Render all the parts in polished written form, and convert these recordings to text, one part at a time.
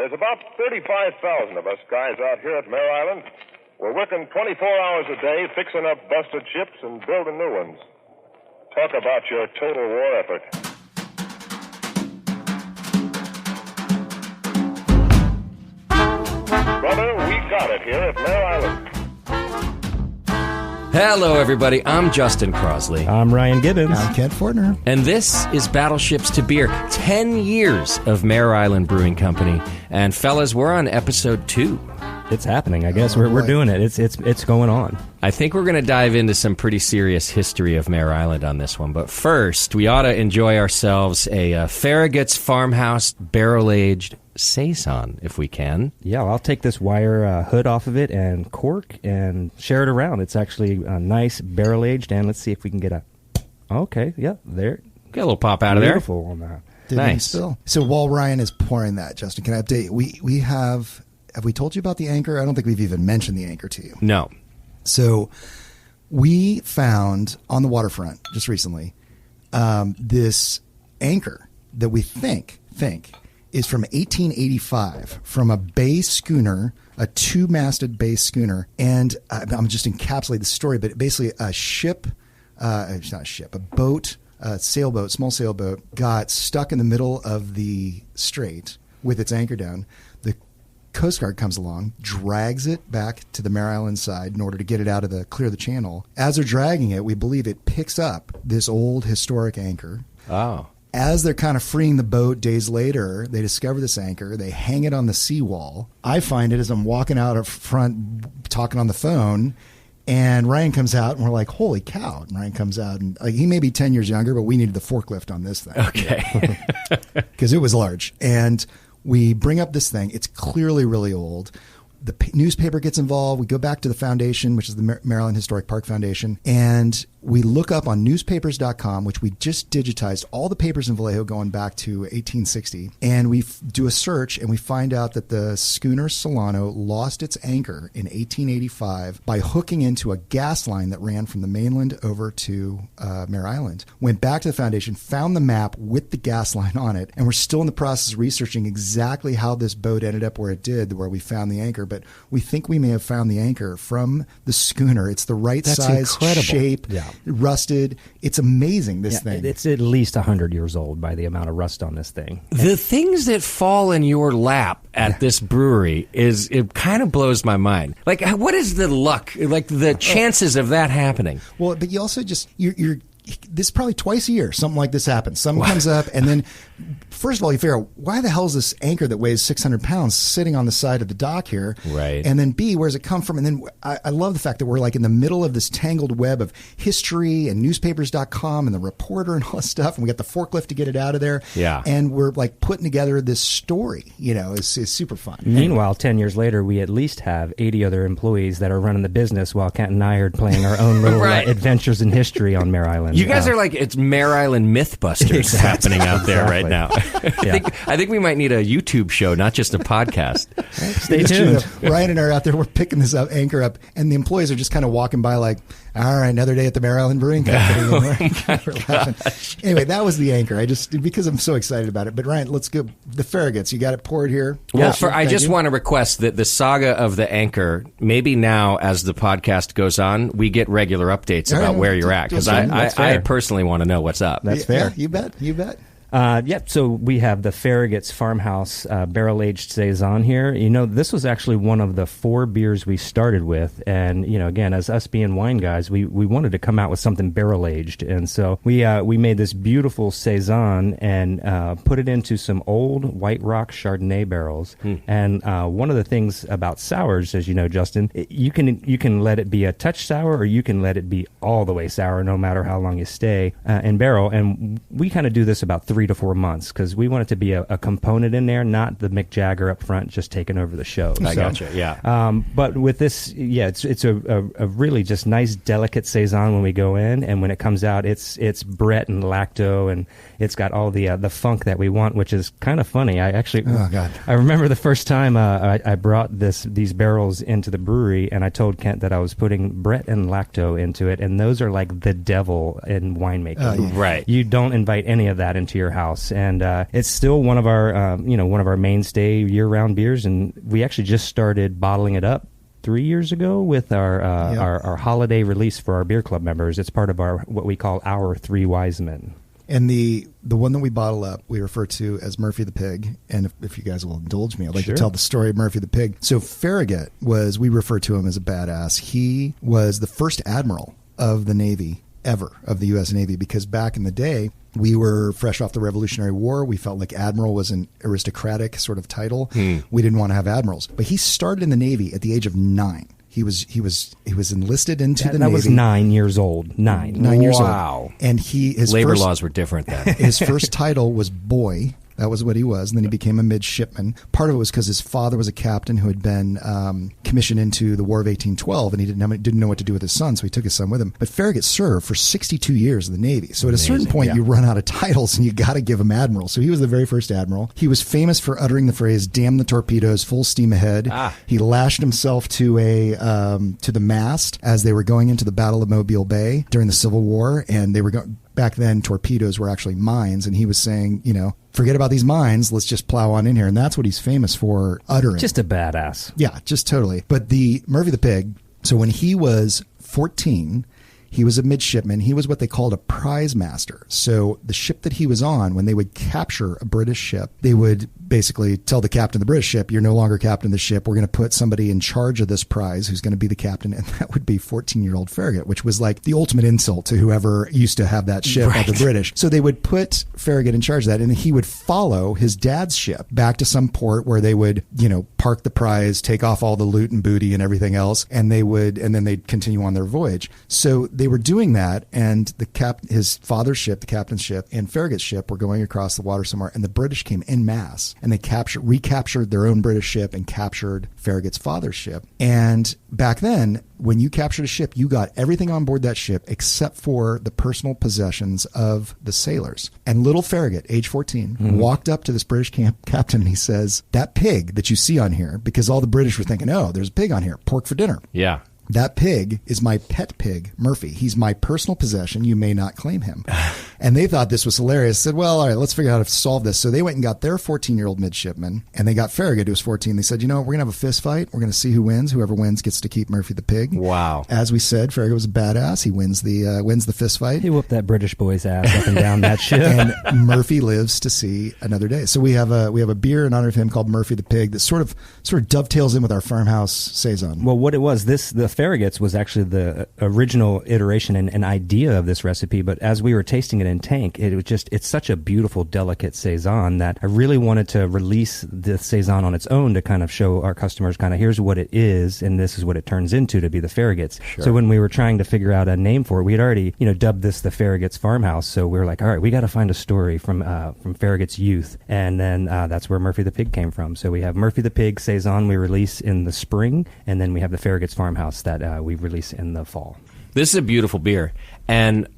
There's about 35,000 of us guys out here at Mare Island. We're working 24 hours a day, fixing up busted ships and building new ones. Talk about your total war effort. Brother, we got it here at Mare Island. Hello, everybody. I'm Justin Crosley. I'm Ryan Gibbons. I'm Kent Fortner. And this is Battleships to Beer. 10 years of Mare Island Brewing Company. And fellas, we're on episode 2. It's happening, I guess. We're doing it. It's going on. I think we're going to dive into some pretty serious history of Mare Island on this one. But first, we ought to enjoy ourselves a Farragut's Farmhouse barrel-aged Saison, if we can. Yeah, I'll take this wire hood off of it and cork and share it around. It's actually a nice barrel-aged, and let's see if we can get a... Okay, yeah, there. Get a little pop out of there. Beautiful on that. Nice. Spill. So while Ryan is pouring that, Justin, can I update? We have we told you about the anchor? I don't think we've even mentioned the anchor to you. No. So we found on the waterfront just recently this anchor that we think is from 1885 from a bay schooner, a 2-masted bay schooner. And I'm just encapsulating the story, but basically a ship, it's not a ship, a boat, a sailboat, small sailboat, got stuck in the middle of the strait with its anchor down. The Coast Guard comes along, drags it back to the Mare Island side in order to get it out of clear the channel. As they're dragging it, we believe it picks up this old historic anchor. Oh. As they're kind of freeing the boat days later, they discover this anchor. They hang it on the seawall. I find it as I'm walking out up front talking on the phone, and Ryan comes out, and we're like, holy cow. And Ryan comes out, and he may be 10 years younger, but we needed the forklift on this thing. Okay. Because it was large. And we bring up this thing. It's clearly really old. The newspaper gets involved. We go back to the foundation, which is the Maryland Historic Park Foundation, and we look up on newspapers.com, which we just digitized all the papers in Vallejo going back to 1860, and we do a search, and we find out that the schooner Solano lost its anchor in 1885 by hooking into a gas line that ran from the mainland over to Mare Island. Went back to the foundation, found the map with the gas line on it, and we're still in the process of researching exactly how this boat ended up where it did, where we found the anchor. But we think we may have found the anchor from the schooner. It's the right size, shape, rusted. It's amazing, this thing. It's at least 100 years old by the amount of rust on this thing. The things that fall in your lap at this brewery it kind of blows my mind. Like, what is the luck? Like, the chances of that happening? Well, but you also just, you're this is probably twice a year something like this happens. Something comes up, and then first of all you figure out, why the hell is this anchor that weighs 600 pounds sitting on the side of the dock here? Right. And then B, where's it come from? And then I love the fact that we're like in the middle of this tangled web of history and newspapers.com and the reporter and all this stuff, and we got the forklift to get it out of there. Yeah. And we're like putting together this story. It's super fun. Meanwhile, 10 years later, we at least have 80 other employees that are running the business while Kent and I are playing our own little adventures in history on Mare Island. You guys are like, it's Mare Island Mythbusters happening out there right now. I think we might need a YouTube show, not just a podcast. Stay tuned. Ryan and I are out there. We're picking this anchor up, and the employees are just kind of walking by like, all right, another day at the Mare Island Brewing Company. Anyway, that was the anchor. Because I'm so excited about it. But Ryan, let's go. The Farraguts, you got it poured here. Well, I just want to request that the saga of the anchor, maybe now as the podcast goes on, we get regular updates about where you're at. Because I personally want to know what's up. That's fair. Yeah, you bet. So we have the Farragut's Farmhouse barrel-aged Saison here. This was actually one of the 4 beers we started with. And, again, as us being wine guys, we wanted to come out with something barrel-aged. And so we made this beautiful Saison and put it into some old White Rock Chardonnay barrels. And one of the things about sours, as you know, Justin, you can let it be a touch sour, or you can let it be all the way sour, no matter how long you stay in barrel. And we kind of do this about 3 to 4 months, because we want it to be a component in there, not the Mick Jagger up front just taking over the show. I gotcha, yeah. But with this, it's a really just nice, delicate Saison when we go in, and when it comes out, it's Brett and lacto, and it's got all the funk that we want, which is kind of funny. I remember the first time I brought these barrels into the brewery, and I told Kent that I was putting Brett and lacto into it, and those are like the devil in winemaking. Right. You don't invite any of that into your house, and it's still one of our mainstay year-round beers. And we actually just started bottling it up 3 years ago with our holiday release for our beer club members. It's part of our what we call our Three Wise Men. And the one that we bottle up, we refer to as Murphy the Pig. And if you guys will indulge me, I'd like to tell the story of Murphy the Pig. So Farragut we refer to him as a badass. He was the first admiral of the Navy ever, of the U.S. Navy, because back in the day, we were fresh off the Revolutionary War. We felt like admiral was an aristocratic sort of title. We didn't want to have admirals. But he started in the Navy at the age of 9. He was enlisted into the Navy. That was 9 years old. 9 years old. Wow. And his labor laws were different then. His first title was boy. That was what he was. And then he became a midshipman. Part of it was because his father was a captain who had been commissioned into the War of 1812, and he didn't know what to do with his son, so he took his son with him. But Farragut served for 62 years in the Navy. So at a certain point, you run out of titles, and you got to give him admiral. So he was the very first admiral. He was famous for uttering the phrase, "Damn the torpedoes, full steam ahead." He lashed himself to the mast as they were going into the Battle of Mobile Bay during the Civil War, and they were going. Back then, torpedoes were actually mines, and he was saying, forget about these mines, let's just plow on in here. And that's what he's famous for uttering. Just a badass. Yeah, just totally. But the Murphy the Pig, so when he was 14, he was a midshipman. He was what they called a prize master. So the ship that he was on, when they would capture a British ship, they would basically tell the captain of the British ship, "You're no longer captain of the ship. We're going to put somebody in charge of this prize who's going to be the captain." And that would be 14-year-old Farragut, which was like the ultimate insult to whoever used to have that ship at the British. So they would put Farragut in charge of that, and he would follow his dad's ship back to some port where they would, park the prize, take off all the loot and booty and everything else, and then they'd continue on their voyage. So they were doing that, and his father's ship, the captain's ship, and Farragut's ship were going across the water somewhere, and the British came en masse, and they recaptured their own British ship and captured Farragut's father's ship. And back then, when you captured a ship, you got everything on board that ship except for the personal possessions of the sailors. And little Farragut, age 14, walked up to this British captain, and he says, "That pig that you see on here," because all the British were thinking, "Oh, there's a pig on here, pork for dinner." Yeah. "That pig is my pet pig, Murphy. He's my personal possession. You may not claim him." And they thought this was hilarious. Said, "Well, all right, let's figure out how to solve this." So they went and got their 14-year-old midshipman, and they got Farragut, who was 14. They said, "We're going to have a fist fight. We're going to see who wins. Whoever wins gets to keep Murphy the pig." Wow. As we said, Farragut was a badass. He wins the fist fight. He whooped that British boy's ass up and down that ship. And Murphy lives to see another day. So we have a beer in honor of him called Murphy the Pig that sort of dovetails in with our Farmhouse Saison. Well, what it was, the Farragut's was actually the original iteration and idea of this recipe, but as we were tasting it in tank, it's such a beautiful, delicate Saison that I really wanted to release the Saison on its own to kind of show our customers here's what it is, and this is what it turns into to be the Farragut's. Sure. So when we were trying to figure out a name for it, we had already, dubbed this the Farragut's Farmhouse, so we were like, all right, we got to find a story from Farragut's youth, and then that's where Murphy the Pig came from. So we have Murphy the Pig Saison we release in the spring, and then we have the Farragut's Farmhouse that we release in the fall. This is a beautiful beer, and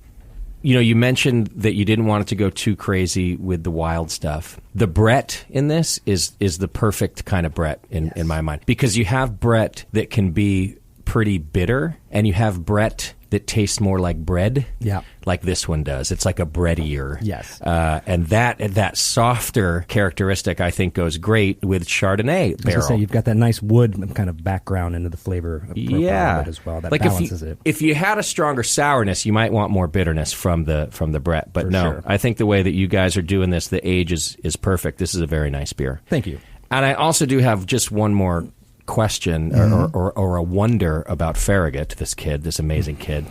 you mentioned that you didn't want it to go too crazy with the wild stuff. The Brett in this is the perfect kind of Brett in my mind, because you have Brett that can be pretty bitter, and you have Brett that tastes more like bread, like this one does. It's like a breadier. Yes. And that softer characteristic, I think, goes great with Chardonnay barrel. I was say, you've got that nice wood kind of background into the flavor of it as well. That balances it. If you had a stronger sourness, you might want more bitterness from the Brett. But Sure. I think the way that you guys are doing this, the age is perfect. This is a very nice beer. Thank you. And I also do have just one more question or a wonder about Farragut, this amazing kid.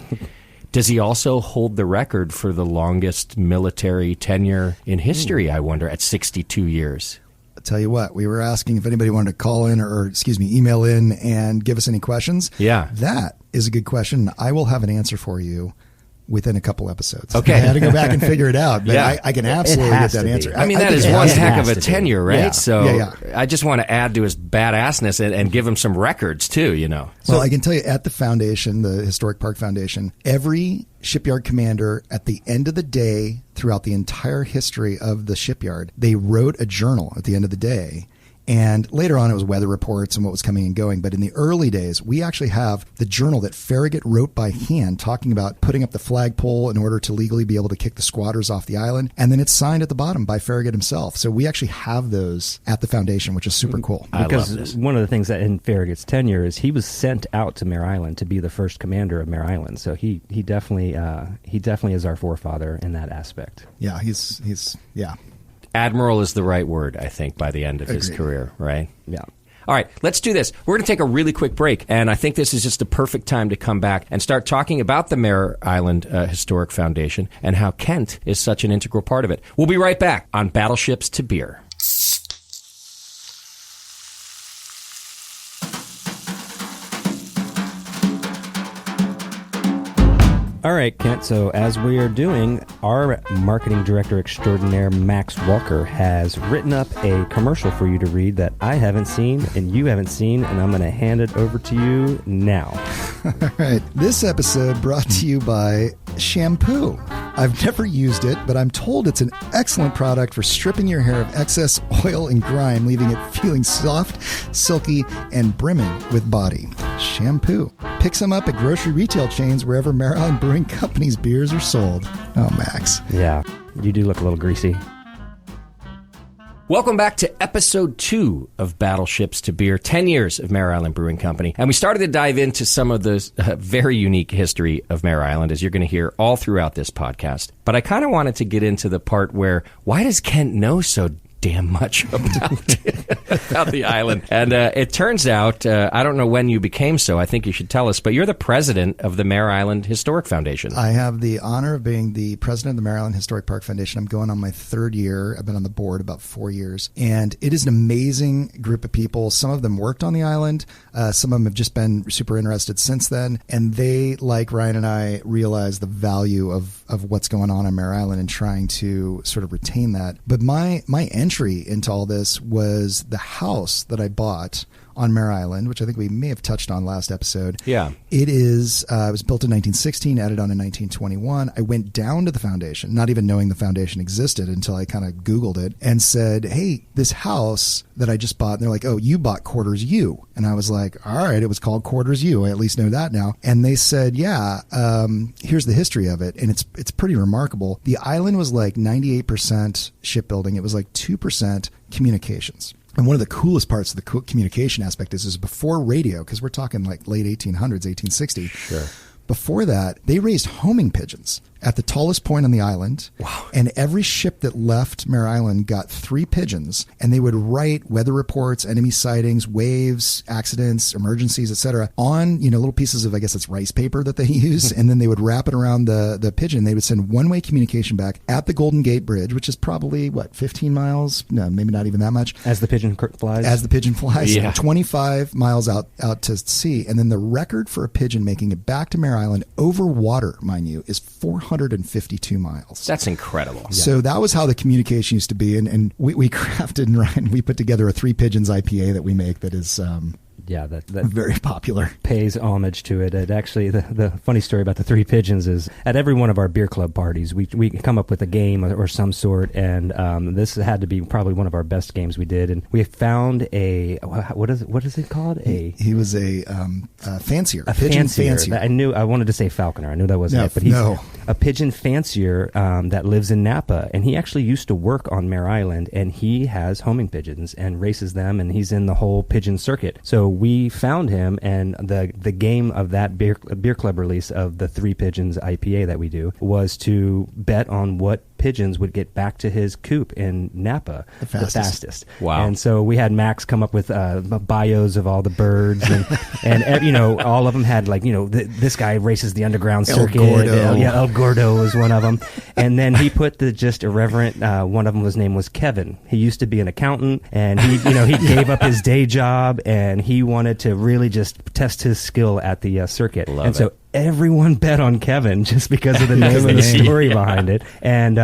Does he also hold the record for the longest military tenure in history, I wonder, at 62 years? I'll tell you what, we were asking if anybody wanted to call in or email in and give us any questions. Yeah. That is a good question. I will have an answer for you within a couple episodes. Okay. I had to go back and figure it out, but I can absolutely get that answer. I mean, that is one heck of a tenure, right? Yeah. So I just want to add to his badassness and give him some records too, Well, I can tell you at the foundation, the Historic Park Foundation, every shipyard commander at the end of the day throughout the entire history of the shipyard, they wrote a journal at the end of the day. And later on, it was weather reports and what was coming and going. But in the early days, we actually have the journal that Farragut wrote by hand talking about putting up the flagpole in order to legally be able to kick the squatters off the island. And then it's signed at the bottom by Farragut himself. So we actually have those at the foundation, which is super cool. Because one of the things that in Farragut's tenure is he was sent out to Mare Island to be the first commander of Mare Island. So he definitely is our forefather in that aspect. Yeah, he's Admiral is the right word, I think, by the end of his career, right? Yeah. All right, let's do this. We're going to take a really quick break, and I think this is just the perfect time to come back and start talking about the Mare Island Historic Foundation and how Kent is such an integral part of it. We'll be right back on Battleships to Beer. All right, Kent, so as we are doing, our marketing director extraordinaire, Max Walker, has written up a commercial for you to read that I haven't seen and you haven't seen, and I'm going to hand it over to you now. All right. This episode brought to you by shampoo. I've never used it, but I'm told it's an excellent product for stripping your hair of excess oil and grime, leaving it feeling soft, silky, and brimming with body. Shampoo. Pick some up at grocery retail chains wherever Mare Island Brewing Company's beers are sold. Oh, Max. Yeah, you do look a little greasy. Welcome back to episode 2 of Battleships to Beer, 10 years of Mare Island Brewing Company. And we started to dive into some of the very unique history of Mare Island, as you're going to hear all throughout this podcast. But I kind of wanted to get into the part where, why does Kent know so damn much about the island? And it turns out, I don't know when you became so, I think you should tell us, but you're the president of the Mare Island Historic Foundation. I have the honor of being the president of the Mare Island Historic Park Foundation. I'm going on my 3rd year. I've been on the board about 4 years. And it is an amazing group of people. Some of them worked on the island. Some of them have just been super interested since then. And they, like Ryan and I, realize the value of what's going on Mare Island and trying to sort of retain that. But my entry into all this was the house that I bought on Mare Island, which I think we may have touched on last episode. Yeah. It is, it was built in 1916, added on in 1921. I went down to the foundation, not even knowing the foundation existed until I kind of Googled it and said, hey, this house that I just bought, and they're like, oh, you bought Quarters U. And I was like, all right, it was called Quarters U. I at least know that now. And they said, yeah, here's the history of it. And it's pretty remarkable. The island was like 98% shipbuilding. It was like 2% communications. And one of the coolest parts of the communication aspect is before radio, because we're talking like late 1800s, 1860. Sure. Before that, they raised homing pigeons at the tallest point on the island. Wow. And every ship that left Mare Island got 3 pigeons, and they would write weather reports, enemy sightings, waves, accidents, emergencies, etc., on, little pieces of, I guess it's rice paper that they use, and then they would wrap it around the pigeon. They would send one-way communication back at the Golden Gate Bridge, which is probably, 15 miles? No, maybe not even that much. As the pigeon flies? As the pigeon flies. Yeah. 25 miles out to sea. And then the record for a pigeon making it back to Mare Island over water, mind you, is 452 miles. That's incredible. Yeah. So that was how the communication used to be. And we crafted, and Ryan, we put together a 3 Pigeons IPA that we make that is that very popular. Pays homage to it. It actually, the funny story about the 3 Pigeons is at every one of our beer club parties, we come up with a game or some sort, and this had to be probably one of our best games we did. And we found what is it called? He was a fancier. A pigeon fancier. I wanted to say falconer. I knew that wasn't it, but he's a pigeon fancier that lives in Napa, and he actually used to work on Mare Island, and he has homing pigeons and races them, and he's in the whole pigeon circuit. So we found him, and the game of that beer club release of the 3 Pigeons IPA that we do was to bet on what pigeons would get back to his coop in Napa the fastest. Wow. And so we had Max come up with bios of all the birds, and all of them had this guy races the underground circuit. El Gordo was one of them. And then he put the just irreverent, one of them, his name was Kevin. He used to be an accountant, and he gave up his day job, and he wanted to really just test his skill at the circuit. So everyone bet on Kevin just because of the name of the story behind it. And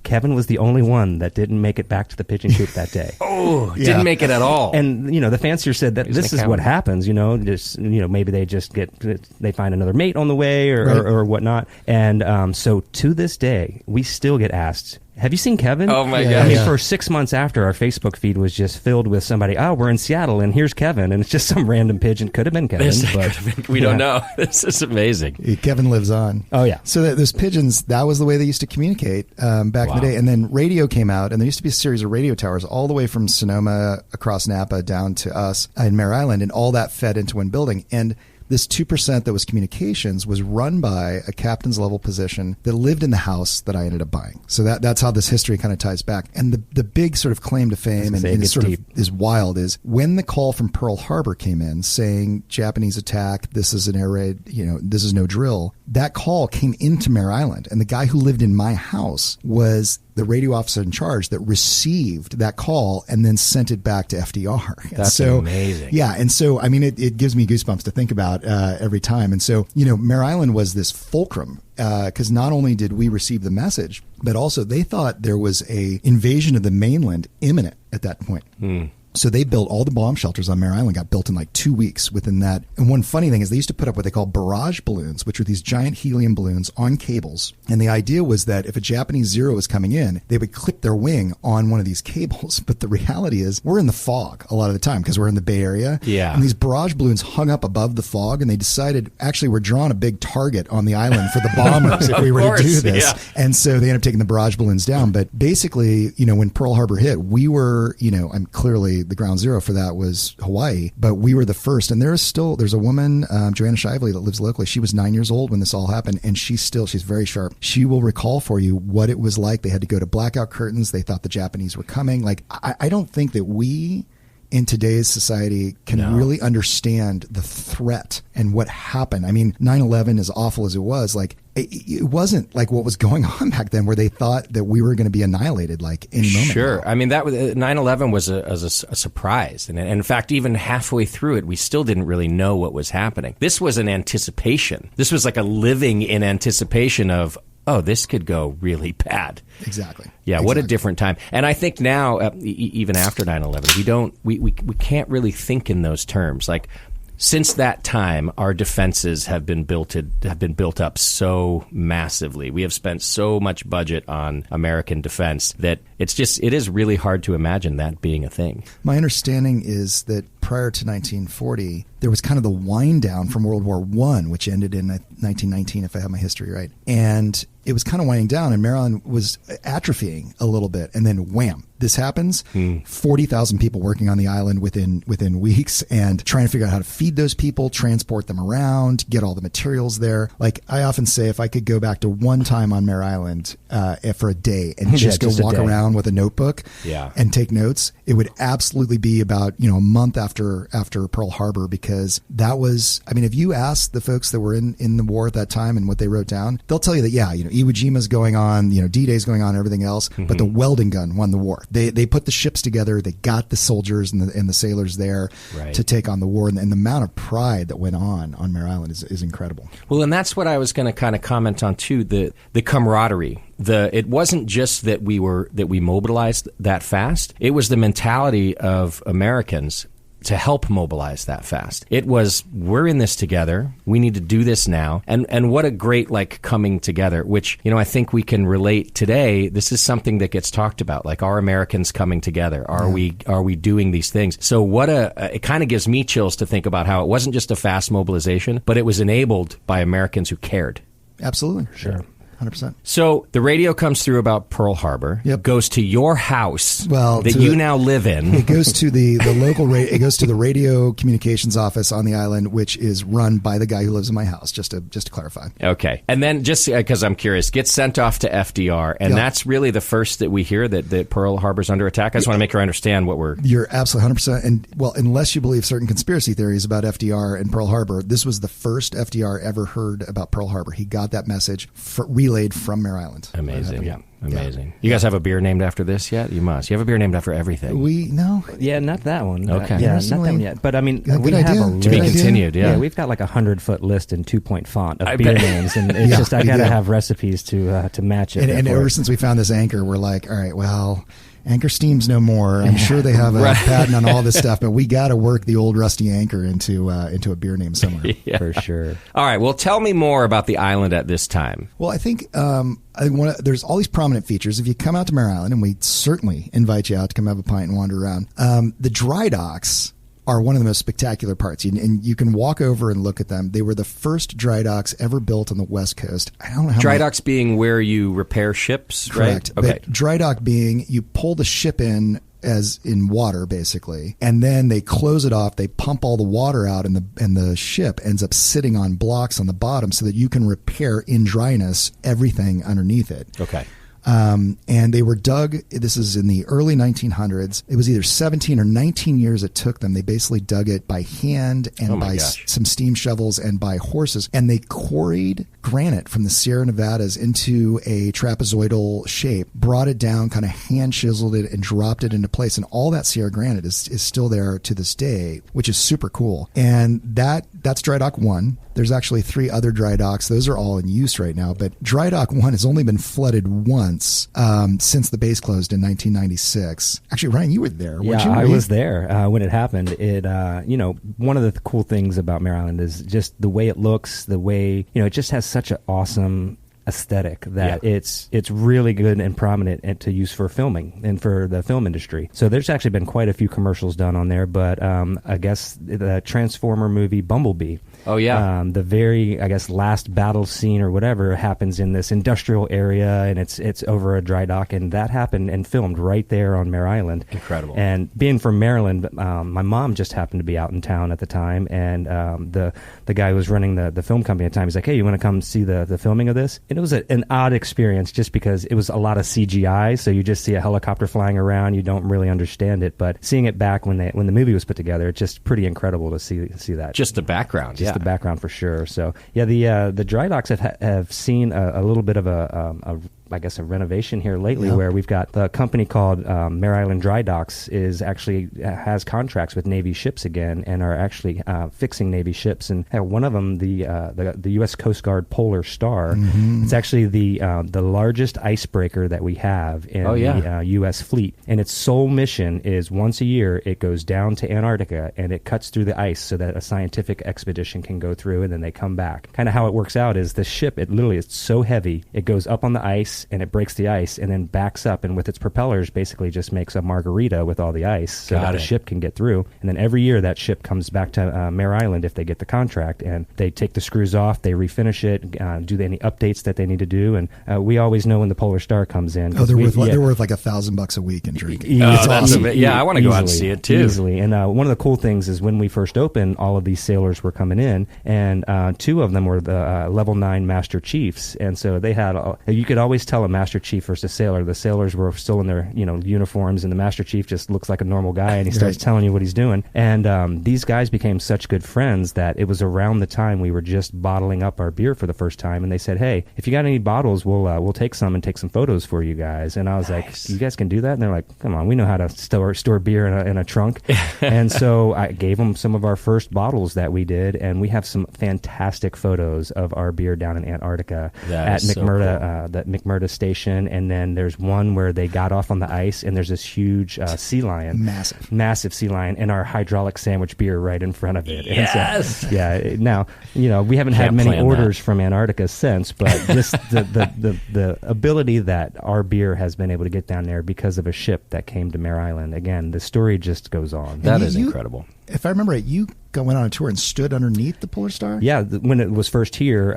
Kevin was the only one that didn't make it back to the pigeon coop that day. Didn't make it at all. And the fancier said that this is what happens. Maybe they find another mate on the way or whatnot. And so to this day, we still get asked, Have you seen Kevin? Oh, my I gosh. mean, for 6 months after, our Facebook feed was just filled with somebody, we're in Seattle, and here's Kevin. And it's just some random pigeon. Could have been Kevin. We don't know. This is amazing. Kevin lives on. Oh, yeah. So those pigeons, that was the way they used to communicate back in the day. And then radio came out, and there used to be a series of radio towers all the way from Sonoma across Napa down to us in Mare Island, and all that fed into one building. And this 2% that was communications was run by a captain's level position that lived in the house that I ended up buying. So that's how this history kind of ties back. And the big sort of claim to fame and is sort of is wild is when the call from Pearl Harbor came in saying Japanese attack, this is an air raid, this is no drill. That call came into Mare Island, and the guy who lived in my house was the radio officer in charge that received that call and then sent it back to FDR. That's amazing. Yeah. And so, I mean, it gives me goosebumps to think about every time. And so, Mare Island was this fulcrum because not only did we receive the message, but also they thought there was a invasion of the mainland imminent at that point. So they built all the bomb shelters on Mare Island, got built in like 2 weeks within that. And one funny thing is they used to put up what they call barrage balloons, which were these giant helium balloons on cables. And the idea was that if a Japanese Zero was coming in, they would clip their wing on one of these cables. But the reality is we're in the fog a lot of the time because we're in the Bay Area. Yeah. And these barrage balloons hung up above the fog, and they decided, actually, we're drawing a big target on the island for the bombers if we were to do this. Yeah. And so they ended up taking the barrage balloons down. But basically, when Pearl Harbor hit, we were, I'm clearly the ground zero for that was Hawaii, but we were the first. And there's a woman, Joanna Shively, that lives locally. She was 9 years old when this all happened, and she's very sharp. She will recall for you what it was like. They had to go to blackout curtains. They thought the Japanese were coming. Like, I don't think that we in today's society can really understand the threat and what happened. I mean, 9/11, as awful as it was, like, it wasn't like what was going on back then where they thought that we were going to be annihilated like any moment. Sure. I mean, that 9/11 was a surprise. And in fact, even halfway through it, we still didn't really know what was happening. This was an anticipation. This was like a living in anticipation of, oh, this could go really bad. Exactly. Yeah, exactly. What a different time. And I think now, even after 9/11, we can't really think in those terms. Like, since that time, our defenses have been built up so massively. We have spent so much budget on American defense that it is really hard to imagine that being a thing. My understanding is that prior to 1940, there was kind of the wind down from World War I, which ended in 1919, if I have my history right. And it was kind of winding down, and Mare Island was atrophying a little bit. And then wham, this happens. 40,000 people working on the island within weeks, and trying to figure out how to feed those people, transport them around, get all the materials there. Like, I often say, if I could go back to one time on Mare Island for a day and just go walk around with a notebook and take notes, it would absolutely be about a month after Pearl Harbor, because that was, I mean, if you ask the folks that were in the war at that time and what they wrote down, they'll tell you that, Iwo Jima's going on, D-Day's going on, everything else, but the welding gun won the war. They put the ships together, they got the soldiers and the sailors there to take on the war, and the amount of pride that went on Mare Island is incredible. Well, and that's what I was going to kind of comment on too, the camaraderie. It wasn't just that we mobilized that fast. It was the mentality of Americans to help mobilize that fast. It was, we're in this together. We need to do this now. And what a great, coming together, which, I think we can relate today. This is something that gets talked about. Like, are Americans coming together? Are we doing these things? So it kind of gives me chills to think about how it wasn't just a fast mobilization, but it was enabled by Americans who cared. Absolutely. Sure. 100%. So the radio comes through about Pearl Harbor. Yep. Goes to your house that you now live in. It goes to the local it goes to the radio communications office on the island, which is run by the guy who lives in my house. Just to clarify. Okay, and then just because I'm curious, gets sent off to FDR, and that's really the first that we hear that Pearl Harbor's under attack. I just want to make sure I understand what we're. You're absolutely 100%. And well, unless you believe certain conspiracy theories about FDR and Pearl Harbor, this was the first FDR ever heard about Pearl Harbor. He got that message relayed from Mare Island. Amazing. Yeah. Amazing. You guys have a beer named after this yet? You must. You have a beer named after everything. No. Yeah, not that one. Okay. Yeah, not that one yet. But I mean, we have a to be continued. Yeah, we've got like 100-foot list in 2-point font of beer names, and it's just I got to have recipes to match it. And ever since we found this anchor, we're like, all right, well, Anchor steams no more. I'm sure they have a patent on all this stuff, but we got to work the old rusty Anchor into a beer name somewhere. For sure. All right, well, tell me more about the island at this time. Well, I think there's all these prominent features. If you come out to Mare Island, and we certainly invite you out to come have a pint and wander around, the dry docks are one of the most spectacular parts. And you can walk over and look at them. They were the first dry docks ever built on the West Coast. I don't know how Dry docks being where you repair ships, correct, right? Okay. But dry dock being you pull the ship in as in water, basically, and then they close it off. They pump all the water out, and the ship ends up sitting on blocks on the bottom so that you can repair in dryness everything underneath it. Okay. And they were dug, this is in the early 1900s. It was either 17 or 19 years it took them. They basically dug it by hand and by some steam shovels and by horses. And they quarried granite from the Sierra Nevadas into a trapezoidal shape, brought it down, kind of hand chiseled it, and dropped it into place. And all that Sierra granite is still there to this day, which is super cool. And that's Dry Dock 1. There's actually 3 other dry docks. Those are all in use right now. But Dry Dock 1 has only been flooded once since the base closed in 1996. Actually, Ryan, you were there, weren't you? I was there when it happened. It, one of the cool things about Mare Island is just the way it looks, the way, it just has such an awesome aesthetic that it's really good and prominent to use for filming and for the film industry. So there's actually been quite a few commercials done on there, but I guess the Transformer movie Bumblebee. Oh, yeah. The very, last battle scene or whatever happens in this industrial area, and it's over a dry dock, and that happened and filmed right there on Mare Island. Incredible. And being from Maryland, my mom just happened to be out in town at the time, and the guy who was running the film company at the time, he's like, hey, you want to come see the filming of this? And it was an odd experience just because it was a lot of CGI, so you just see a helicopter flying around, you don't really understand it, but seeing it back when the movie was put together, it's just pretty incredible to see that. Just the background, the background for sure. So the dry docks have seen a little bit of a renovation here lately, where we've got the company called Mare Island Dry Docks has contracts with Navy ships again, and are actually fixing Navy ships. And one of them, the U.S. Coast Guard Polar Star, it's actually the largest icebreaker that we have in the U.S. fleet. And its sole mission is once a year it goes down to Antarctica and it cuts through the ice so that a scientific expedition can go through, and then they come back. Kind of how it works out is the ship, it literally is so heavy, it goes up on the ice and it breaks the ice and then backs up, and with its propellers basically just makes a margarita with all the ice so that the ship can get through. And then every year that ship comes back to Mare Island if they get the contract, and they take the screws off, they refinish it, do any updates that they need to do, and we always know when the Polar Star comes in. They're worth like $1,000 a week in drinking. Awesome. I want to go out and see it too. Easily. And one of the cool things is when we first opened, all of these sailors were coming in, and 2 of them were the level 9 Master Chiefs, and so they had you could always tell a Master Chief versus a sailor. The sailors were still in their uniforms, and the Master Chief just looks like a normal guy, and he starts telling you what he's doing. And these guys became such good friends that it was around the time we were just bottling up our beer for the first time, and they said, hey, if you got any bottles, we'll take some and take some photos for you guys. And I was like, you guys can do that? And they're like, come on, we know how to store beer in a trunk. And so I gave them some of our first bottles that we did, and we have some fantastic photos of our beer down in Antarctica at McMurdo, the McMurdo station. And then there's one where they got off on the ice, and there's this huge sea lion, massive sea lion, and our hydraulic sandwich beer right in front of it. Yes. And so, now we haven't had many orders from Antarctica since, but just the ability that our beer has been able to get down there because of a ship that came to Mare Island. Again, the story just goes on. That is incredible. If I remember right, you went on a tour and stood underneath the Polar Star? Yeah, when it was first here,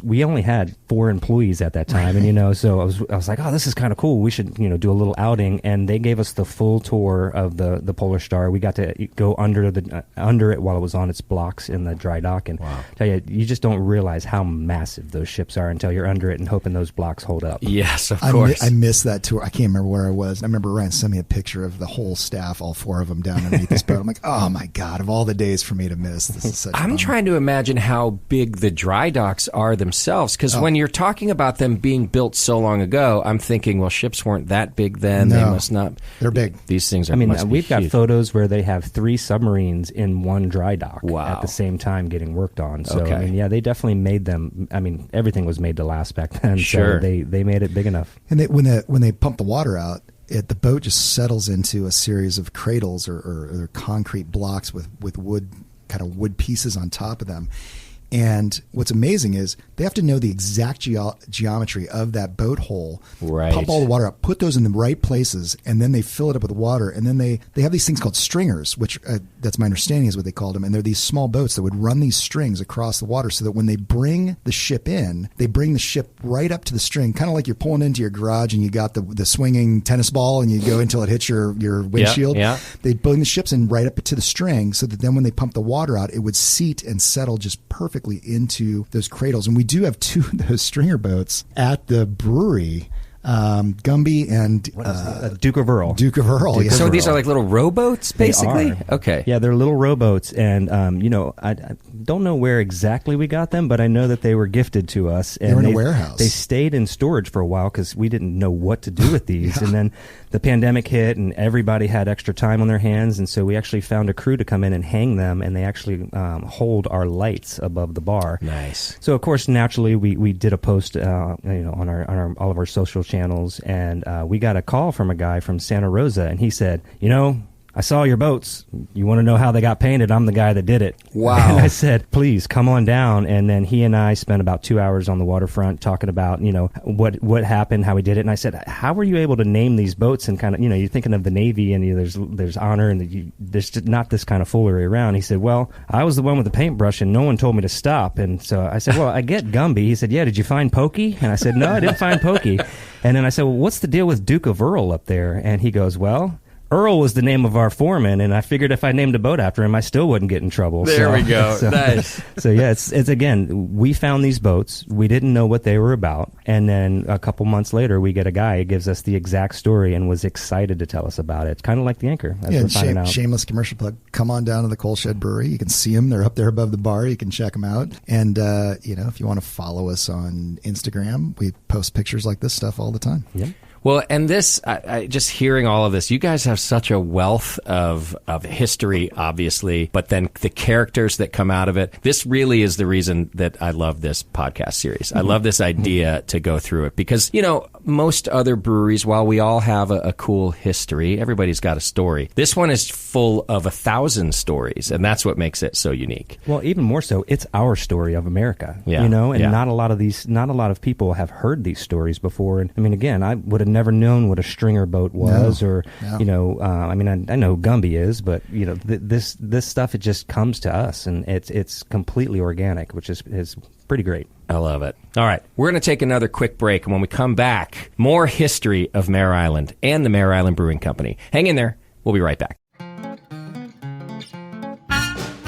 we only had 4 employees at that time, and so I was like, oh, this is kind of cool. We should do a little outing, and they gave us the full tour of the Polar Star. We got to go under it while it was on its blocks in the dry dock, and tell you just don't realize how massive those ships are until you're under it and hoping those blocks hold up. Yes, of course. I missed that tour. I can't remember where I was. I remember Ryan sent me a picture of the whole staff, all 4 of them down underneath this boat. I'm like, oh my God, of all the days for me to miss, this is such a bummer. Trying to imagine how big the dry docks are themselves, because when you're talking about them being built so long ago, I'm thinking, well, ships weren't that big then. No, they must not. They're big. These things are. We've got photos where they have 3 submarines in one dry dock Wow. at the same time getting worked on. So Okay. they definitely made them. Everything was made to last back then. Sure. So they made it big enough. And when they pump the water out, the boat just settles into a series of cradles or concrete blocks with wood pieces on top of them. And what's amazing is they have to know the exact geometry of that boat hole, right. Pump all the water up, put those in the right places, and then they fill it up with water. And then they have these things called stringers, which that's my understanding is what they called them. And they're these small boats that would run these strings across the water so that when they bring the ship in, they bring the ship right up to the string, kind of like you're pulling into your garage and you got the swinging tennis ball and you go until it hits your windshield. Yeah. They bring the ships in right up to the string so that then when they pump the water out, it would seat and settle just perfectly into those cradles. And we do have 2 of those stringer boats at the brewery, Gumby and Duke of Earl. Yeah. So these are like little rowboats, basically? Okay. Yeah, they're little rowboats. And, I don't know where exactly we got them, but I know that they were gifted to us. And they were in a warehouse. They stayed in storage for a while because we didn't know what to do with these. And then the pandemic hit and everybody had extra time on their hands. And so we actually found a crew to come in and hang them. And they actually hold our lights above the bar. Nice. So, of course, naturally, we did a post on our all of our social channels, and we got a call from a guy from Santa Rosa, and he said, I saw your boats. You want to know how they got painted? I'm the guy that did it. Wow. And I said, please come on down. And then he and I spent about 2 hours on the waterfront talking about, what happened, how we did it. And I said, how were you able to name these boats? And kind of, you're thinking of the Navy and there's honor and there's just not this kind of foolery around. He said, well, I was the one with the paintbrush and no one told me to stop. And so I said, well, I get Gumby. He said, yeah, did you find Pokey? And I said, no, I didn't find Pokey. And then I said, well, what's the deal with Duke of Earl up there? And he goes, well, Earl was the name of our foreman, and I figured if I named a boat after him, I still wouldn't get in trouble. There we go. Nice. So yeah, it's again, we found these boats. We didn't know what they were about, and then a couple months later, we get a guy who gives us the exact story and was excited to tell us about it. It's kind of like the Anchor. Shameless commercial plug. Come on down to the Coal Shed Brewery. You can see them. They're up there above the bar. You can check them out. And if you want to follow us on Instagram, we post pictures like this stuff all the time. Yeah. Well, and this, I just hearing all of this, you guys have such a wealth of history, obviously, but then the characters that come out of it. This really is the reason that I love this podcast series. Mm-hmm. I love this idea to go through it because, most other breweries, while we all have a cool history, everybody's got a story. This one is full of 1,000 stories, and that's what makes it so unique. Well, even more so, it's our story of America, not a lot of people have heard these stories before. And I mean, again, I would have never known what a stringer boat was, I know Gumby is, but this stuff, it just comes to us, and it's completely organic, which is pretty great. I love it. All right, we're going to take another quick break, and when we come back, more history of Mare Island and the Mare Island Brewing Company. Hang in there. We'll be right back.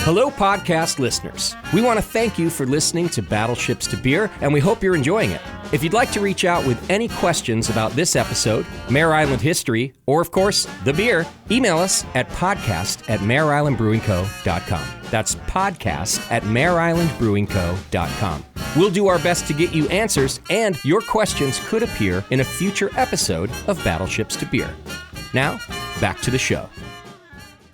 Hello, podcast listeners. We want to thank you for listening to Battleships to Beer, and we hope you're enjoying it. If you'd like to reach out with any questions about this episode, Mare Island history, or, of course, the beer, email us at podcast@mareislandbrewingco.com. That's podcast@mareislandbrewingco.com. We'll do our best to get you answers, and your questions could appear in a future episode of Battleships to Beer. Now, back to the show.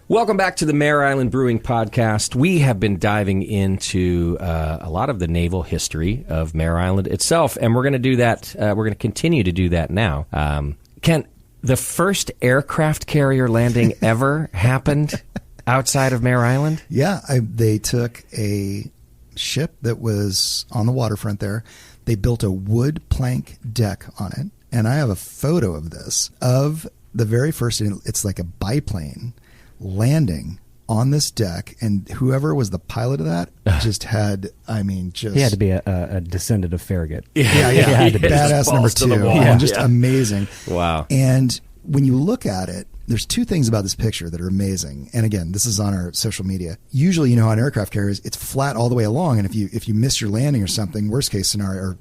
Welcome back to the Mare Island Brewing Podcast. We have been diving into a lot of the naval history of Mare Island itself, and we're going to do that. We're going to continue to do that now. Kent, the first aircraft carrier landing ever happened outside of Mare Island? Yeah, they took a ship that was on the waterfront there. They built a wood plank deck on it, and I have a photo of this, of the very first, it's like a biplane landing on this deck, and whoever was the pilot of that just had, he had to be a descendant of Farragut. Yeah. Badass number 2. Amazing. Wow. And when you look at it, there's 2 things about this picture that are amazing. And again, this is on our social media. Usually, on aircraft carriers, it's flat all the way along. And if you miss your landing or something, worst case would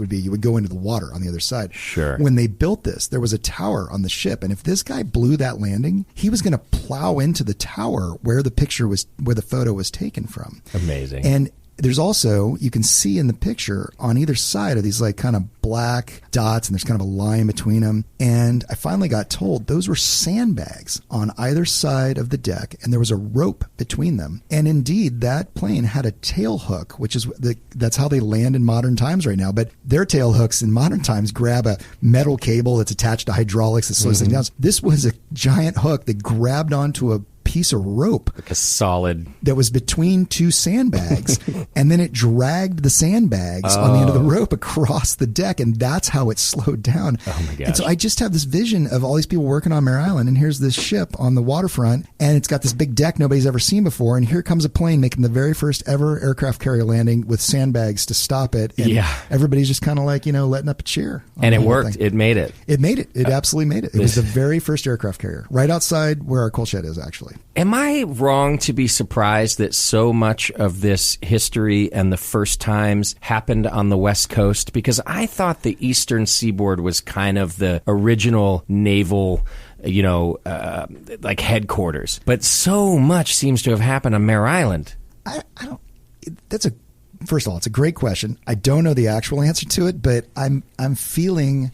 be you would go into the water on the other side. Sure. When they built this, there was a tower on the ship. And if this guy blew that landing, he was going to plow into the tower where the photo was taken from. Amazing. And there's also, you can see in the picture on either side of these like kind of black dots, and there's kind of a line between them. And I finally got told those were sandbags on either side of the deck, and there was a rope between them. And indeed, that plane had a tail hook, which is that's how they land in modern times right now. But their tail hooks in modern times grab a metal cable that's attached to hydraulics that slows things down. This was a giant hook that grabbed onto a piece of rope, like a solid, that was between two sandbags, and then it dragged the sandbags on the end of the rope across the deck, and that's how it slowed down. Oh my gosh. And so I just have this vision of all these people working on Mare Island, and here's this ship on the waterfront, and it's got this big deck nobody's ever seen before, and here comes a plane making the very first ever aircraft carrier landing with sandbags to stop it, and everybody's just kind of like, letting up a cheer. And it worked. It made it. It made it. It absolutely made it. It was the very first aircraft carrier, right outside where our coal shed is, actually. Am I wrong to be surprised that so much of this history and the first times happened on the West Coast? Because I thought the eastern seaboard was kind of the original naval, like headquarters. But so much seems to have happened on Mare Island. I don't. First of all, it's a great question. I don't know the actual answer to it, but I'm feeling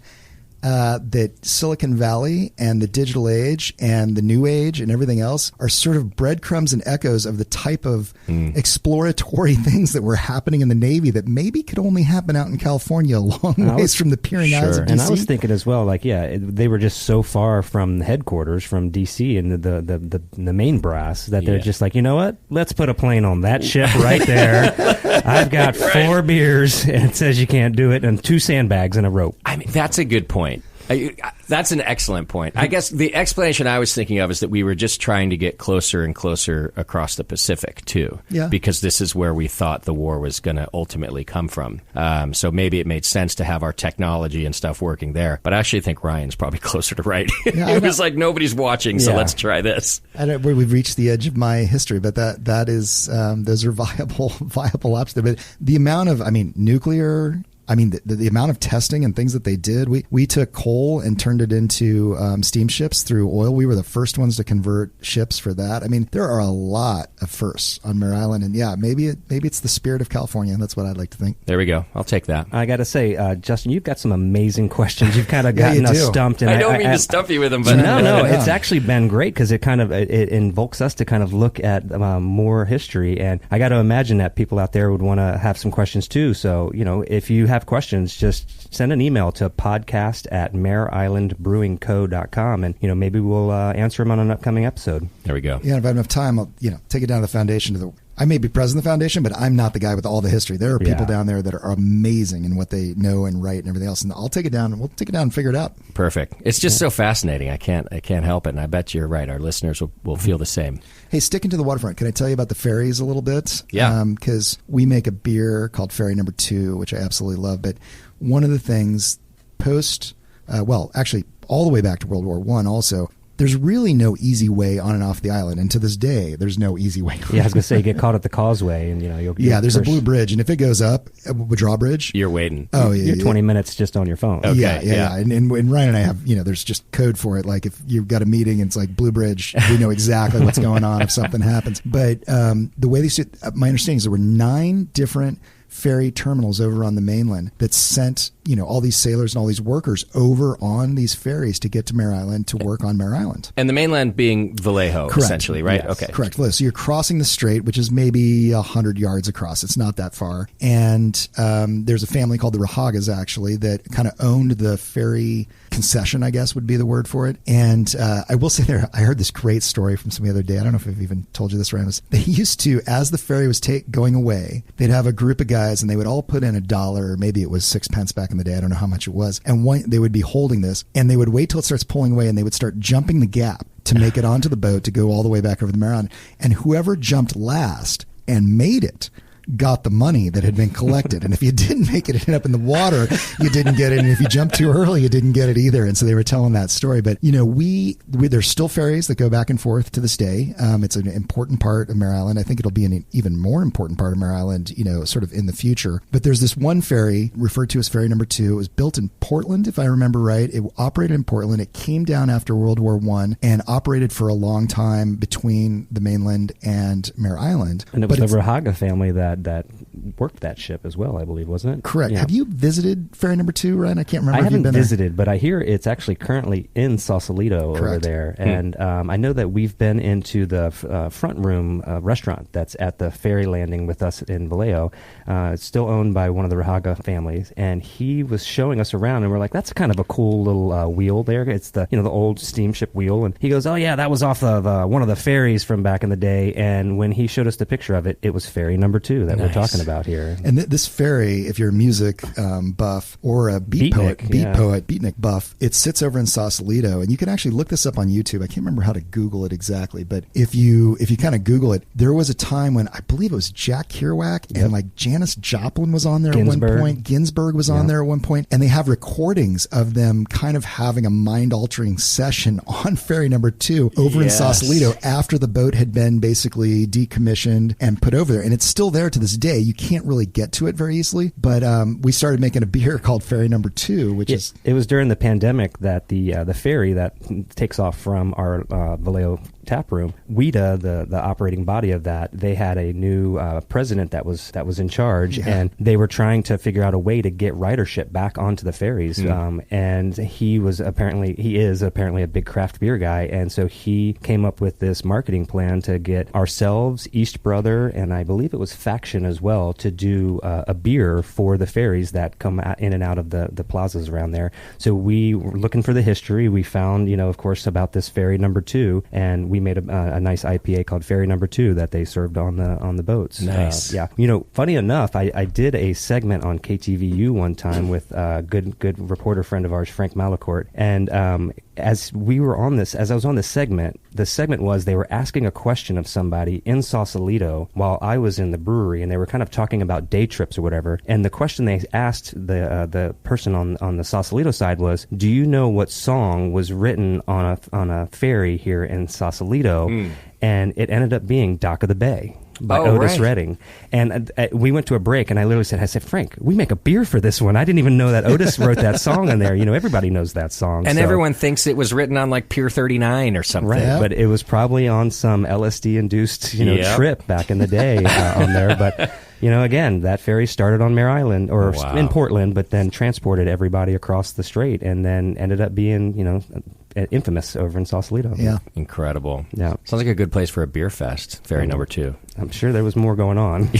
that Silicon Valley and the digital age and the new age and everything else are sort of breadcrumbs and echoes of the type of exploratory things that were happening in the Navy that maybe could only happen out in California, a long ways from the peering eyes of DC. And I was thinking as well, like, they were just so far from headquarters, from DC and the main brass, that they're just like, you know what? Let's put a plane on that ship right there. I've got 4 beers, and it says you can't do it, and 2 sandbags and a rope. I mean, that's a good point. That's an excellent point. I guess the explanation I was thinking of is that we were just trying to get closer and closer across the Pacific, too. Yeah. Because this is where we thought the war was going to ultimately come from. So maybe it made sense to have our technology and stuff working there. But I actually think Ryan's probably closer to right. It was like, nobody's watching, so let's try this. We've reached the edge of my history, but that is those are viable options. But the amount of, nuclear... the amount of testing and things that they did, we took coal and turned it into steamships through oil. We were the first ones to convert ships for that. There are a lot of firsts on Mare Island, and maybe it's the spirit of California. That's what I'd like to think. There we go. I'll take that. I got to say, Justin, you've got some amazing questions. You've kind of gotten us stumped. And I don't mean to stump you with them, but no, it's actually been great because it kind of it invokes us to kind of look at more history, and I got to imagine that people out there would want to have some questions too. So if you have questions, just send an email to podcast@mareislandbrewingco.com, and maybe we'll answer them on an upcoming episode. There we go. If I have enough time, I'll take it down to the foundation. I may be president of the foundation, but I'm not the guy with all the history. There are people down there that are amazing in what they know and write and everything else, and I'll take it down, and we'll take it down and figure it out. Perfect. It's just so fascinating. I can't help it, and I bet you're right. Our listeners will feel the same. Hey, sticking to the waterfront, can I tell you about the ferries a little bit? Yeah. Because we make a beer called Ferry Number 2, which I absolutely love. But one of the things actually all the way back to World War I also, there's really no easy way on and off the island. And to this day, there's no easy way. Yeah, I was going to say, you get caught at the causeway, and you'll there's a blue bridge, and if it goes up, a drawbridge, you're waiting. Oh, yeah. You're 20 minutes just on your phone. Okay, yeah. And Ryan and I have, there's just code for it. Like if you've got a meeting and it's like Blue Bridge, we know exactly what's going on if something happens. But the way my understanding is there were 9 different ferry terminals over on the mainland that sent all these sailors and all these workers over on these ferries to get to Mare Island to work on Mare Island. And the mainland being Vallejo, Correct. Essentially, right? Yes. Okay. Correct. So you're crossing the strait, which is maybe 100 yards across. It's not that far. And there's a family called the Rahagas, actually, that kind of owned the ferry concession, I guess would be the word for it. And I will say I heard this great story from somebody the other day. I don't know if I've even told you this, Ryan. They used to, as the ferry was going away, they'd have a group of guys, and they would all put in $1, or maybe it was 6 pence back in the day. I don't know how much it was. And they would be holding this, and they would wait till it starts pulling away, and they would start jumping the gap to make it onto the boat to go all the way back over the Mare Island. And whoever jumped last and made it got the money that had been collected. And if you didn't make it, it ended up in the water, you didn't get it. And if you jumped too early, you didn't get it either. And so they were telling that story. But, there's still ferries that go back and forth to this day. It's an important part of Mare Island. I think it'll be an even more important part of Mare Island, sort of in the future. But there's this one ferry referred to as Ferry Number 2. It was built in Portland, if I remember right. It operated in Portland. It came down after World War I and operated for a long time between the mainland and Mare Island. And it was the Rahaga family that that worked that ship as well, I believe, wasn't it? Correct. Yeah. Have you visited ferry number 2, Ryan? I can't remember. I if you've haven't been visited, but I hear it's actually currently in Sausalito over Correct. there. And I know that we've been into the front room restaurant that's at the ferry landing with us in Vallejo. It's still owned by one of the Rahaga families, and he was showing us around, and we're like, that's kind of a cool little wheel there. It's the the old steamship wheel, and he goes, oh yeah, that was off of one of the ferries from back in the day. And when he showed us the picture of it, it was ferry number 2 that we're talking about here. And this ferry, if you're a music buff or a beatnik buff, it sits over in Sausalito, and you can actually look this up on YouTube. I can't remember how to Google it exactly, but if you kind of Google it, there was a time when I believe it was Jack Kerouac and like Janis Joplin was on there at one point. Ginsberg was on there at one point, and they have recordings of them kind of having a mind-altering session on ferry number 2 over in Sausalito after the boat had been basically decommissioned and put over there. And it's still there to this day. You can't really get to it very easily, but we started making a beer called Ferry Number 2, which is... It was during the pandemic that the ferry that takes off from our Vallejo tap room, WIDA, the operating body of that, they had a new president that was in charge, and they were trying to figure out a way to get ridership back onto the ferries. And he is apparently a big craft beer guy, and so he came up with this marketing plan to get ourselves, East Brother, and I believe it was Faction as well, to do a beer for the ferries that come in and out of the plazas around there. So we were looking for the history. We found, of course, about this ferry number 2, and we made a nice IPA called Ferry Number 2 that they served on the boats. Nice. Funny enough, I did a segment on KTVU one time with a good reporter friend of ours, Frank Malacourt, and as I was on this segment, the segment was they were asking a question of somebody in Sausalito while I was in the brewery, and they were kind of talking about day trips or whatever. And the question they asked the person on the Sausalito side was, "Do you know what song was written on a ferry here in Sausalito?" And it ended up being "Dock of the Bay" by Otis Redding. And we went to a break, and I said, Frank, we make a beer for this one. I didn't even know that Otis wrote that song in there. Everybody knows that song. And everyone thinks it was written on like Pier 39 or something. Right, but it was probably on some LSD-induced trip back in the day on there. But... again, that ferry started on Mare Island or in Portland, but then transported everybody across the strait, and then ended up being, infamous over in Sausalito. Yeah. Incredible. Yeah. Sounds like a good place for a beer fest, Ferry Number 2. I'm sure there was more going on. Than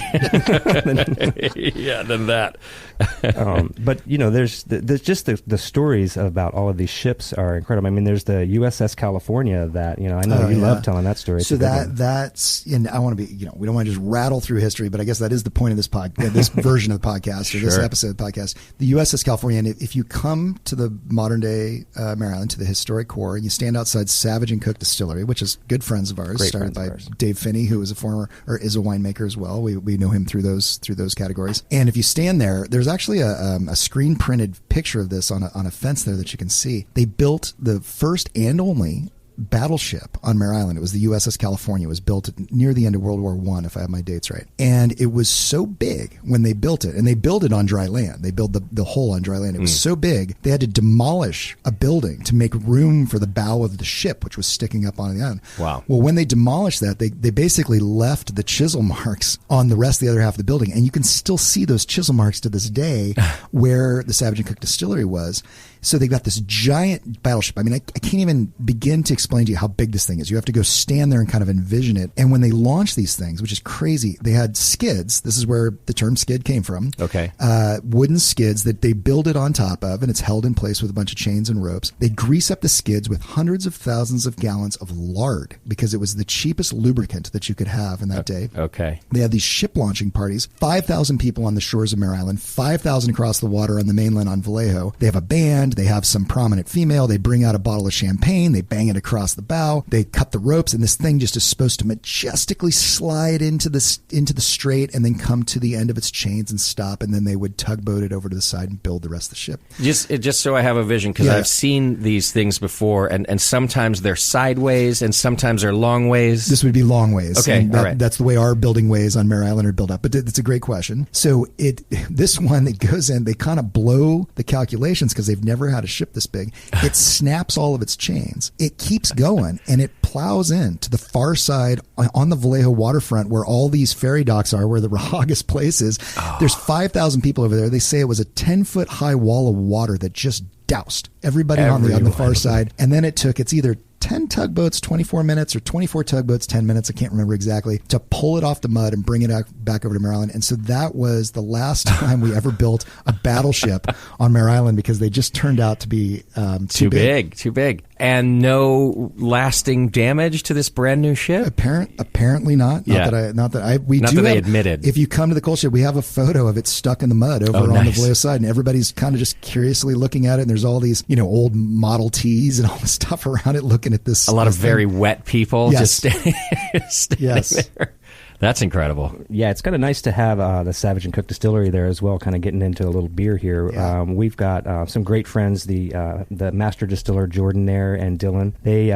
that. But, there's just the stories about all of these ships are incredible. I mean, there's the USS California that, I know you love telling that story. So that's, and I want to be, we don't want to just rattle through history, but I guess that is the point of this this version of the podcast, or this episode of the podcast. The USS California, and if you come to the modern day Mare Island, to the historic core, and you stand outside Savage and Cook Distillery, which is good friends of ours, started by Dave Finney, who is is a winemaker as well. We know him through those categories. And if you stand there, there's actually a screen printed picture of this on a fence there that you can see. They built the first and only battleship on Mare Island. It was the USS California. It was built near the end of World War I, if I have my dates right. And it was so big when they built it, and they built it on dry land. They built the hull on dry land. It was so big, they had to demolish a building to make room for the bow of the ship, which was sticking up on the island. Wow. Well, when they demolished that, they basically left the chisel marks on the rest of the other half of the building, and you can still see those chisel marks to this day where the Savage and Cook Distillery was. So they got this giant battleship. I mean, I can't even begin to explain to you how big this thing is. You have to go stand there and kind of envision it. And when they launched these things, which is crazy, they had skids. This is where the term skid came from. Okay. Wooden skids that they build it on top of, and it's held in place with a bunch of chains and ropes. They grease up the skids with hundreds of thousands of gallons of lard because it was the cheapest lubricant that you could have in that day. Okay. They had these ship launching parties, 5,000 people on the shores of Mare Island, 5,000 across the water on the mainland on Vallejo. They have a band. They have some prominent female. They bring out a bottle of champagne. They bang it across the bow. They cut the ropes, and this thing just is supposed to majestically slide into the strait and then come to the end of its chains and stop. And then they would tugboat it over to the side and build the rest of the ship. Just so I have a vision, because I've seen these things before, and sometimes they're sideways and sometimes they're long ways. This would be long ways. Okay, all right. That's the way our building ways on Mare Island are built up. But it's a great question. So this one, it goes in, they kind of blow the calculations because they've never never had a ship this big. It snaps all of its chains. It keeps going, and it plows in to the far side on the Vallejo waterfront where all these ferry docks are, where the Rahagas place is. There's 5,000 people over there. They say it was a 10-foot high wall of water that just doused everybody on the far side. And then it's either 10 tugboats, 24 minutes, or 24 tugboats, 10 minutes, I can't remember exactly, to pull it off the mud and bring it back over to Mare Island. And so that was the last time we ever built a battleship on Mare Island, because they just turned out to be too big. And no lasting damage to this brand new ship? Apparently not. Not that they admitted. If you come to the coal shed, we have a photo of it stuck in the mud over on the Vallejo side, and everybody's kind of just curiously looking at it. And there's all these, old Model Ts and all the stuff around it, looking at this. A lot of very wet people just standing yes. there. That's incredible. Yeah, it's kind of nice to have the Savage and Cook Distillery there as well, kind of getting into a little beer here. Yeah. We've got some great friends, the master distiller Jordan there and Dylan. They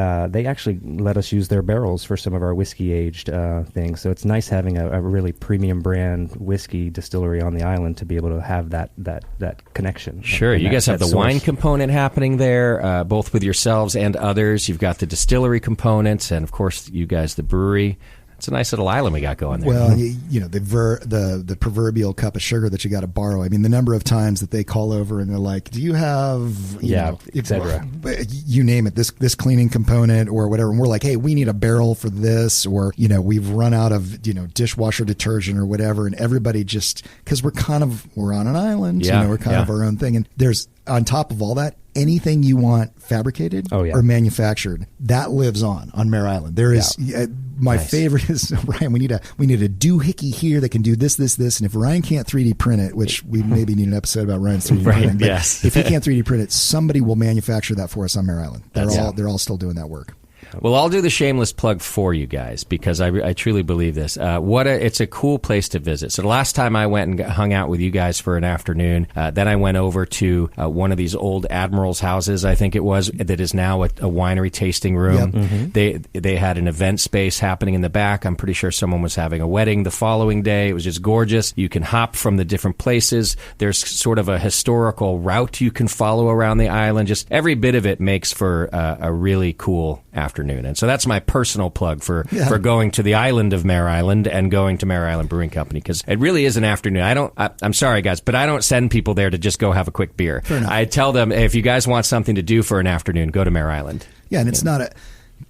actually let us use their barrels for some of our whiskey-aged things. So it's nice having a really premium brand whiskey distillery on the island to be able to have that connection. Sure. You guys have the wine component happening there, both with yourselves and others. You've got the distillery components, and, of course, you guys, the brewery. It's a nice little island we got going there. Well, the proverbial cup of sugar that you got to borrow. I mean, the number of times that they call over and they're like, "Do you have, etc." You name it, this cleaning component or whatever." And we're like, "Hey, we need a barrel for this," or we've run out of dishwasher detergent or whatever, and everybody just because we're on an island, we're kind of our own thing, and there's on top of all that. Anything you want fabricated or manufactured, that lives on Mare Island. There is my favorite is Ryan. We need a doohickey here that can do this, and if Ryan can't 3D print it, which we maybe need an episode about Ryan's 3D printing, but if he can't 3D print it, somebody will manufacture that for us on Mare Island. They're all still doing that work. Well, I'll do the shameless plug for you guys because I truly believe this. It's a cool place to visit. So the last time I went and hung out with you guys for an afternoon, then I went over to one of these old admirals' houses, I think it was, that is now a winery tasting room. Yep. Mm-hmm. They had an event space happening in the back. I'm pretty sure someone was having a wedding the following day. It was just gorgeous. You can hop from the different places. There's sort of a historical route you can follow around the island. Just every bit of it makes for a really cool afternoon. And so that's my personal plug for going to the island of Mare Island and going to Mare Island Brewing Company, because it really is an afternoon. I'm sorry, guys, but I don't send people there to just go have a quick beer. I tell them, if you guys want something to do for an afternoon, go to Mare Island. Yeah, and it's not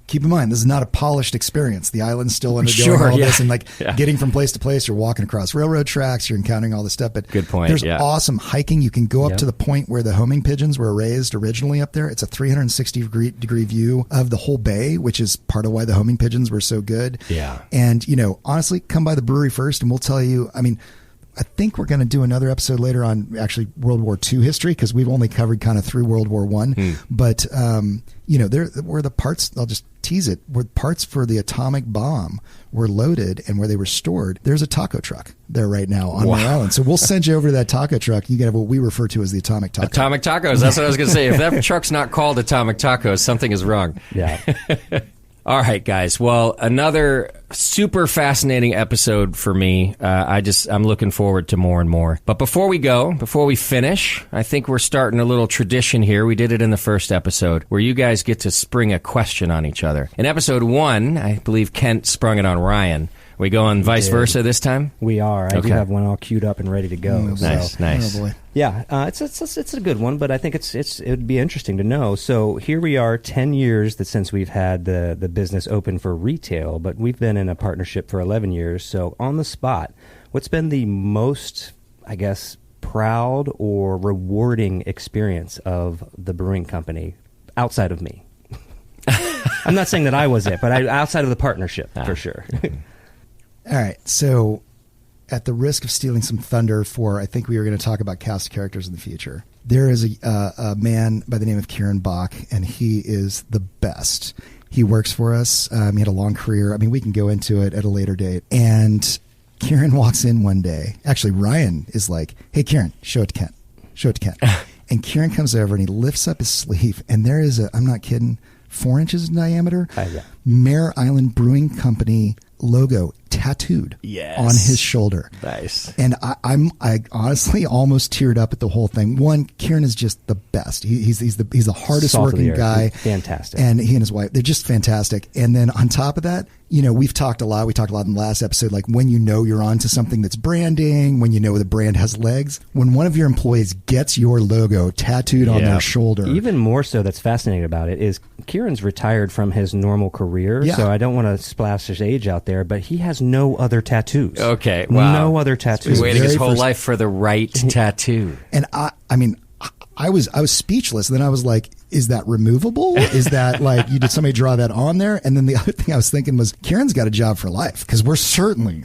keep in mind, this is not a polished experience. The island's still undergoing all this, and getting from place to place, you're walking across railroad tracks, you're encountering all this stuff. But good point. There's awesome hiking. You can go up to the point where the homing pigeons were raised originally up there. It's a 360-degree view of the whole bay, which is part of why the homing pigeons were so good. Yeah. And, honestly, come by the brewery first, and we'll tell you, I think we're going to do another episode later on actually World War II history, because we've only covered kind of through World War I. But, there were the parts, I'll just tease it, where parts for the atomic bomb were loaded and where they were stored. There's a taco truck there right now on Mare Island. So we'll send you over to that taco truck. You can have what we refer to as the atomic taco. Atomic tacos. That's what I was going to say. If that truck's not called atomic tacos, something is wrong. Yeah. All right, guys. Well, another super fascinating episode for me. I'm looking forward to more and more. But before we finish, I think we're starting a little tradition here. We did it in the first episode where you guys get to spring a question on each other. In episode 1, I believe Kent sprung it on Ryan. We going vice versa this time? We are. I do have one all queued up and ready to go. Nice. Oh, boy. Yeah, it's a good one, but I think it would be interesting to know. So here we are, 10 years since we've had the business open for retail, but we've been in a partnership for 11 years. So on the spot, what's been the most, I guess, proud or rewarding experience of the brewing company outside of me? I'm not saying that I was it, but outside of the partnership, for sure. All right, so at the risk of stealing some thunder I think we were going to talk about cast characters in the future. There is a man by the name of Kieran Bach, and he is the best. He works for us. He had a long career. We can go into it at a later date. And Kieran walks in one day. Actually, Ryan is like, "Hey, Kieran, show it to Kent. And Kieran comes over and he lifts up his sleeve, and there is I'm not kidding, 4 inches in diameter, Mare Island Brewing Company logo tattooed Yes. on his shoulder. Nice. And I honestly almost teared up at the whole thing. One, Kieran is just the best. He's the hardest Salt of the working earth. guy. He's fantastic. And he and his wife, they're just fantastic. And then on top of that, we've talked a lot. We talked a lot in the last episode, like when you're onto something that's branding, when the brand has legs. When one of your employees gets your logo tattooed on their shoulder. Even more so, that's fascinating about it is Kieran's retired from his normal career, so I don't want to splash his age out there, but he has no other tattoos. Okay, wow. No other tattoos. He's waiting his whole life for the right tattoo. And I was speechless. Then I was like, is that removable? Is that like, did somebody draw that on there? And then the other thing I was thinking was, Kieran's got a job for life, because we're certainly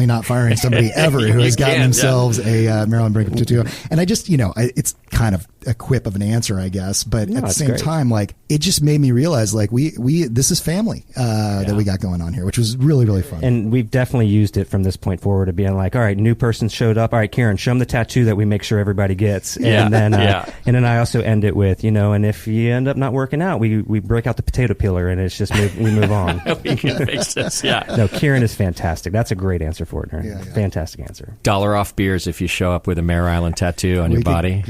not firing somebody ever who has gotten themselves a Maryland Brink tattoo. And I just, it's kind of a quip of an answer, I guess. But at the same time, like, it just made me realize, like, this is family that we got going on here, which was really, really fun. And we've definitely used it from this point forward to being like, all right, new person showed up. All right, Kieran, show them the tattoo that we make sure everybody gets. And then I also end it with, and if you end up not working out, we break out the potato peeler and it's just we move on. Makes sense, No, Kieran is fantastic. That's a great answer for it. Fantastic answer. $1 off beers if you show up with a Mare Island tattoo on your body.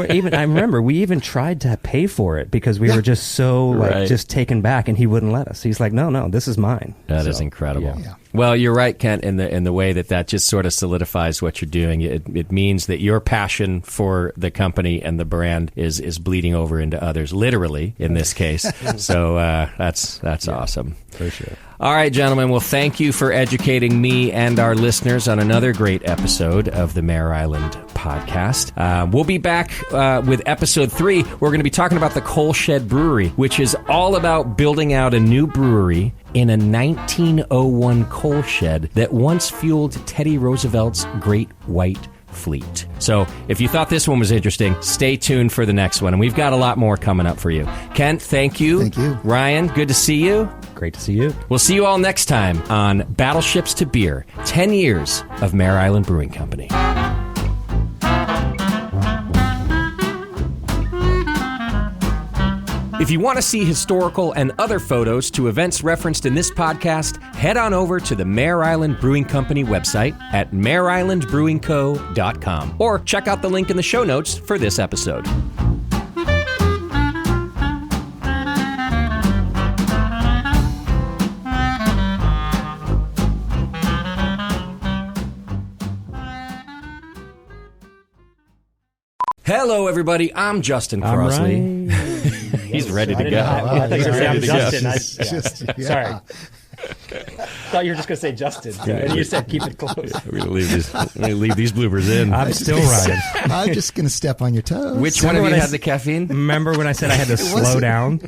Even I remember we even tried to pay for it because we were just so just taken back, and he wouldn't let us. He's like, no, this is mine. That is incredible. Yeah. Well, you're right, Kent, in the way that just sort of solidifies what you're doing. It means that your passion for the company and the brand is bleeding over into others, literally in this case. So that's awesome. For sure. All right, gentlemen. Well, thank you for educating me and our listeners on another great episode of the Mare Island podcast. We'll be back with episode 3. We're going to be talking about the Coal Shed Brewery, which is all about building out a new brewery in a 1901 coal shed that once fueled Teddy Roosevelt's Great White Fleet. So if you thought this one was interesting, stay tuned for the next one. And we've got a lot more coming up for you. Kent, thank you. Thank you. Ryan, good to see you. Great to see you. We'll see you all next time on Battleships to Beer, 10 years of Mare Island Brewing Company. If you want to see historical and other photos to events referenced in this podcast, head on over to the Mare Island Brewing Company website at mareislandbrewingco.com or check out the link in the show notes for this episode. Hello, everybody. I'm Justin Crossley. He's ready to go. I thought you were saying I'm Justin. Sorry. Thought you were just going to say Justin. And you said keep it close. We're going to leave these bloopers in. I'm still riding. I'm just going to step on your toes. Which one of you had the caffeine? Remember when I said I had to slow down?